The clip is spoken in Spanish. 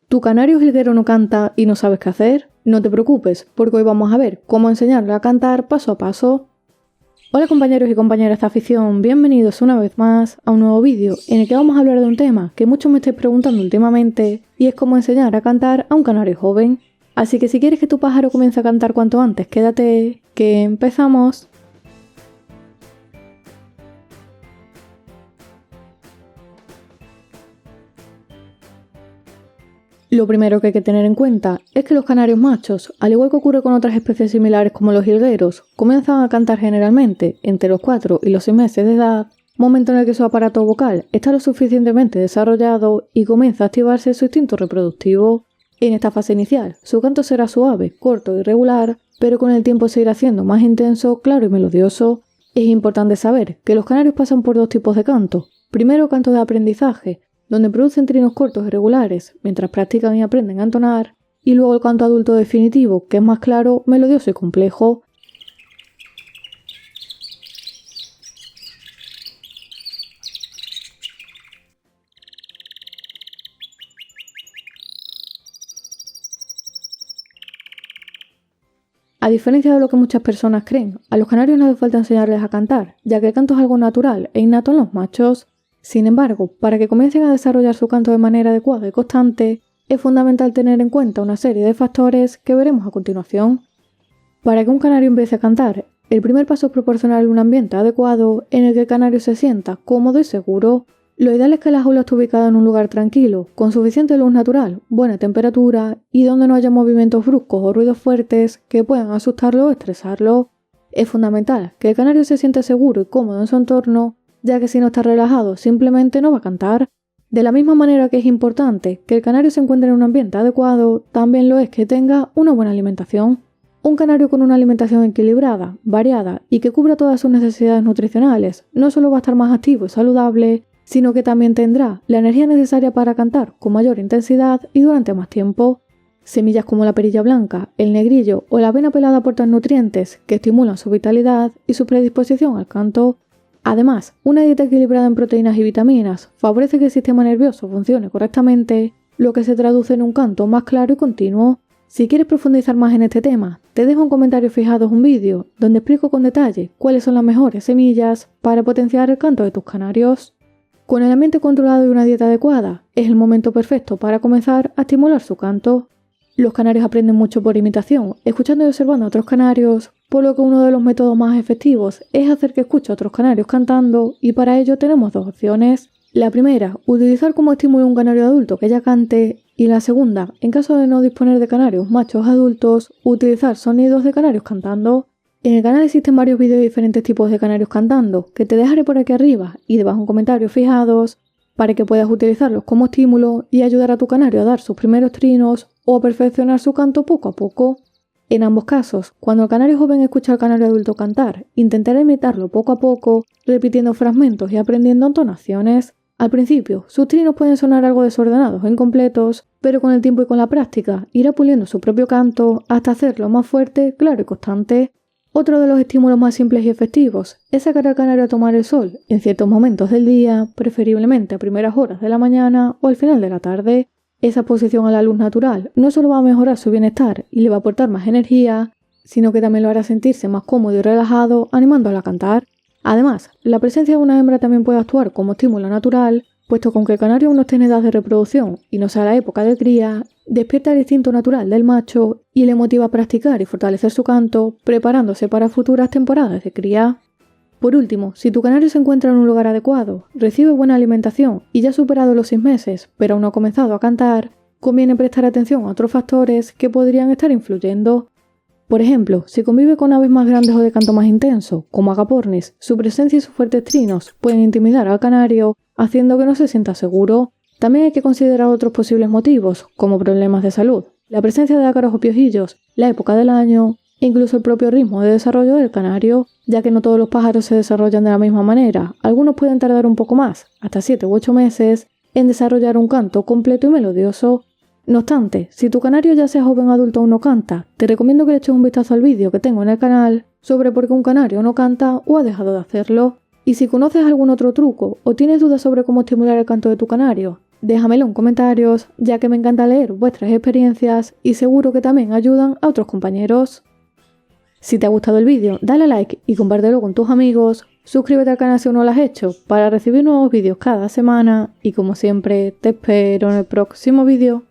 ¿Tu canario jilguero no canta y no sabes qué hacer? No te preocupes, porque hoy vamos a ver cómo enseñarle a cantar paso a paso. Hola compañeros y compañeras de afición, bienvenidos una vez más a un nuevo vídeo en el que vamos a hablar de un tema que muchos me estáis preguntando últimamente y es cómo enseñar a cantar a un canario joven. Así que si quieres que tu pájaro comience a cantar cuanto antes, quédate, que empezamos. Lo primero que hay que tener en cuenta es que los canarios machos, al igual que ocurre con otras especies similares como los jilgueros, comienzan a cantar generalmente entre los 4 y los 6 meses de edad, momento en el que su aparato vocal está lo suficientemente desarrollado y comienza a activarse su instinto reproductivo. En esta fase inicial, su canto será suave, corto y regular, pero con el tiempo se irá haciendo más intenso, claro y melodioso. Es importante saber que los canarios pasan por dos tipos de canto. Primero, canto de aprendizaje, donde producen trinos cortos y regulares mientras practican y aprenden a entonar, y luego el canto adulto definitivo, que es más claro, melodioso y complejo. A diferencia de lo que muchas personas creen, a los canarios no hace falta enseñarles a cantar, ya que el canto es algo natural e innato en los machos. Sin embargo, para que comiencen a desarrollar su canto de manera adecuada y constante, es fundamental tener en cuenta una serie de factores que veremos a continuación. Para que un canario empiece a cantar, el primer paso es proporcionarle un ambiente adecuado en el que el canario se sienta cómodo y seguro. Lo ideal es que la jaula esté ubicada en un lugar tranquilo, con suficiente luz natural, buena temperatura y donde no haya movimientos bruscos o ruidos fuertes que puedan asustarlo o estresarlo. Es fundamental que el canario se sienta seguro y cómodo en su entorno, ya que si no está relajado simplemente no va a cantar. De la misma manera que es importante que el canario se encuentre en un ambiente adecuado, también lo es que tenga una buena alimentación. Un canario con una alimentación equilibrada, variada y que cubra todas sus necesidades nutricionales no solo va a estar más activo y saludable, sino que también tendrá la energía necesaria para cantar con mayor intensidad y durante más tiempo. Semillas como la perilla blanca, el negrillo o la avena pelada aportan nutrientes que estimulan su vitalidad y su predisposición al canto. Además, una dieta equilibrada en proteínas y vitaminas favorece que el sistema nervioso funcione correctamente, lo que se traduce en un canto más claro y continuo. Si quieres profundizar más en este tema, te dejo en comentarios fijados un vídeo donde explico con detalle cuáles son las mejores semillas para potenciar el canto de tus canarios. Con el ambiente controlado y una dieta adecuada, es el momento perfecto para comenzar a estimular su canto. Los canarios aprenden mucho por imitación, escuchando y observando a otros canarios, por lo que uno de los métodos más efectivos es hacer que escuche a otros canarios cantando, y para ello tenemos dos opciones. La primera, utilizar como estímulo un canario adulto que ya cante, y la segunda, en caso de no disponer de canarios machos adultos, utilizar sonidos de canarios cantando. En el canal existen varios vídeos de diferentes tipos de canarios cantando, que te dejaré por aquí arriba y debajo en comentarios fijados, para que puedas utilizarlos como estímulo y ayudar a tu canario a dar sus primeros trinos o a perfeccionar su canto poco a poco. En ambos casos, cuando el canario joven escucha al canario adulto cantar, intentará imitarlo poco a poco, repitiendo fragmentos y aprendiendo entonaciones. Al principio, sus trinos pueden sonar algo desordenados o incompletos, pero con el tiempo y con la práctica, irá puliendo su propio canto hasta hacerlo más fuerte, claro y constante. Otro de los estímulos más simples y efectivos es sacar al canario a tomar el sol en ciertos momentos del día, preferiblemente a primeras horas de la mañana o al final de la tarde. Esa exposición a la luz natural no solo va a mejorar su bienestar y le va a aportar más energía, sino que también lo hará sentirse más cómodo y relajado, animándola a cantar. Además, la presencia de una hembra también puede actuar como estímulo natural, puesto que aunque el canario aún no esté en edad de reproducción y no sea la época de cría, despierta el instinto natural del macho y le motiva a practicar y fortalecer su canto, preparándose para futuras temporadas de cría. Por último, si tu canario se encuentra en un lugar adecuado, recibe buena alimentación y ya ha superado los 6 meses, pero aún no ha comenzado a cantar, conviene prestar atención a otros factores que podrían estar influyendo. Por ejemplo, si convive con aves más grandes o de canto más intenso, como agapornis, su presencia y sus fuertes trinos pueden intimidar al canario, haciendo que no se sienta seguro. También hay que considerar otros posibles motivos, como problemas de salud, la presencia de ácaros o piojillos, la época del año, e incluso el propio ritmo de desarrollo del canario, ya que no todos los pájaros se desarrollan de la misma manera. Algunos pueden tardar un poco más, hasta 7 u 8 meses, en desarrollar un canto completo y melodioso. No obstante, si tu canario ya sea joven o adulto aún no canta, te recomiendo que le eches un vistazo al vídeo que tengo en el canal sobre por qué un canario no canta o ha dejado de hacerlo. Y si conoces algún otro truco o tienes dudas sobre cómo estimular el canto de tu canario, déjamelo en comentarios, ya que me encanta leer vuestras experiencias y seguro que también ayudan a otros compañeros. Si te ha gustado el vídeo, dale a like y compártelo con tus amigos, suscríbete al canal si aún no lo has hecho para recibir nuevos vídeos cada semana y como siempre te espero en el próximo vídeo.